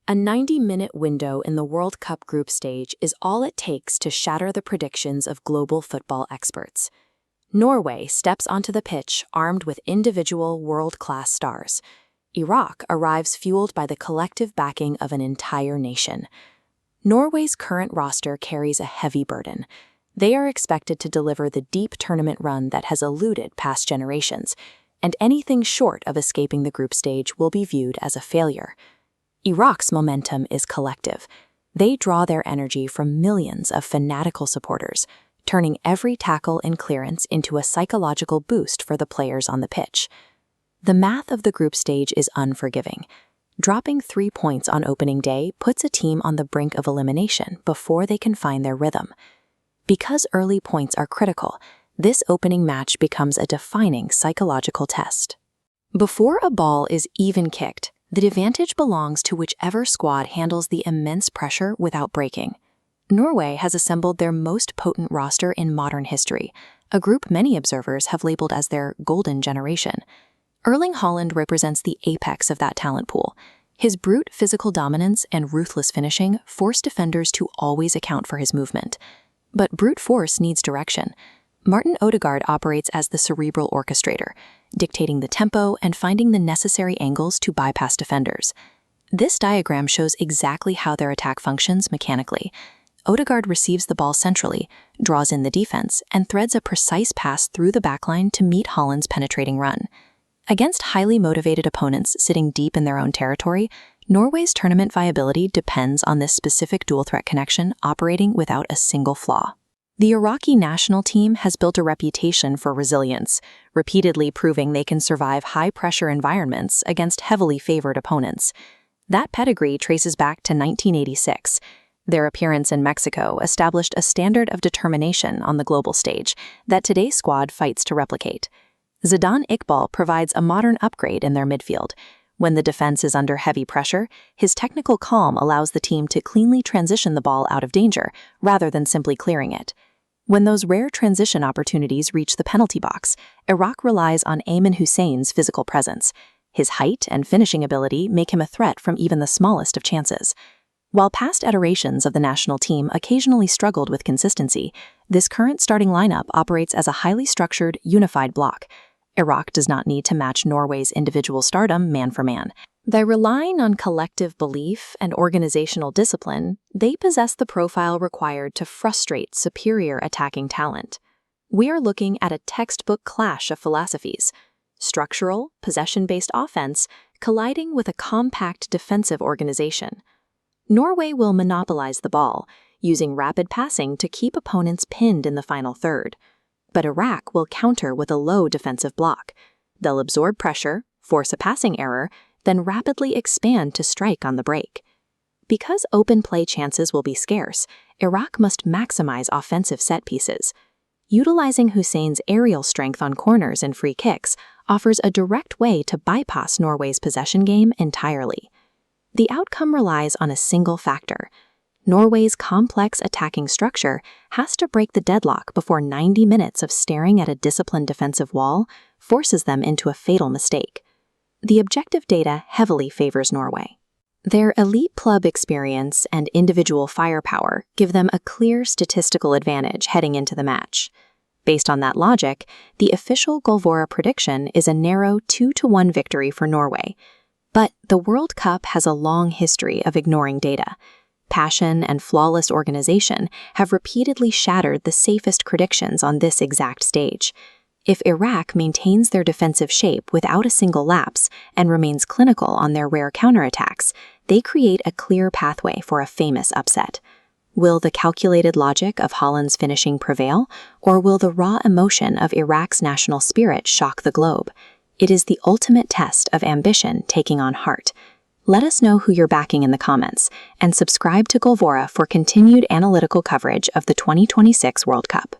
A 90-minute window in the World Cup group stage is all it takes to shatter the predictions of global football experts. Norway steps onto the pitch armed with individual world-class stars. Iraq arrives fueled by the collective backing of an entire nation. Norway's current roster carries a heavy burden. They are expected to deliver the deep tournament run that has eluded past generations, and anything short of escaping the group stage will be viewed as a failure. Iraq's momentum is collective. They draw their energy from millions of fanatical supporters, turning every tackle and clearance into a psychological boost for the players on the pitch. The math of the group stage is unforgiving. Dropping 3 points on opening day puts a team on the brink of elimination before they can find their rhythm. Because early points are critical, this opening match becomes a defining psychological test. Before a ball is even kicked, the advantage belongs to whichever squad handles the immense pressure without breaking. Norway has assembled their most potent roster in modern history, a group many observers have labeled as their golden generation. Erling Haaland represents the apex of that talent pool. His brute physical dominance and ruthless finishing force defenders to always account for his movement. But brute force needs direction. Martin Ødegaard operates as the cerebral orchestrator, dictating the tempo and finding the necessary angles to bypass defenders. This diagram shows exactly how their attack functions mechanically. Ødegaard receives the ball centrally, draws in the defense, and threads a precise pass through the backline to meet Haaland's penetrating run. Against highly motivated opponents sitting deep in their own territory, Norway's tournament viability depends on this specific dual-threat connection operating without a single flaw. The Iraqi national team has built a reputation for resilience, repeatedly proving they can survive high-pressure environments against heavily favored opponents. That pedigree traces back to 1986. Their appearance in Mexico established a standard of determination on the global stage that today's squad fights to replicate. Zidane Iqbal provides a modern upgrade in their midfield. When the defense is under heavy pressure, his technical calm allows the team to cleanly transition the ball out of danger, rather than simply clearing it. When those rare transition opportunities reach the penalty box, Iraq relies on Ayman Hussein's physical presence. His height and finishing ability make him a threat from even the smallest of chances. While past iterations of the national team occasionally struggled with consistency, this current starting lineup operates as a highly structured, unified block. Iraq does not need to match Norway's individual stardom man for man. By relying on collective belief and organizational discipline, they possess the profile required to frustrate superior attacking talent. We are looking at a textbook clash of philosophies: structural, possession-based offense colliding with a compact defensive organization. Norway will monopolize the ball, using rapid passing to keep opponents pinned in the final third. But Iraq will counter with a low defensive block. They'll absorb pressure, force a passing error, then rapidly expand to strike on the break. Because open play chances will be scarce, Iraq must maximize offensive set pieces. Utilizing Hussein's aerial strength on corners and free kicks offers a direct way to bypass Norway's possession game entirely. The outcome relies on a single factor. Norway's complex attacking structure has to break the deadlock before 90 minutes of staring at a disciplined defensive wall forces them into a fatal mistake. The objective data heavily favors Norway. Their elite club experience and individual firepower give them a clear statistical advantage heading into the match. Based on that logic, the official Goalvora prediction is a narrow 2-1 victory for Norway. But the World Cup has a long history of ignoring data. Passion and flawless organization have repeatedly shattered the safest predictions on this exact stage. If Iraq maintains their defensive shape without a single lapse and remains clinical on their rare counterattacks, they create a clear pathway for a famous upset. Will the calculated logic of Haaland's finishing prevail, or will the raw emotion of Iraq's national spirit shock the globe? It is the ultimate test of ambition taking on heart. Let us know who you're backing in the comments, and subscribe to Goalvora for continued analytical coverage of the 2026 World Cup.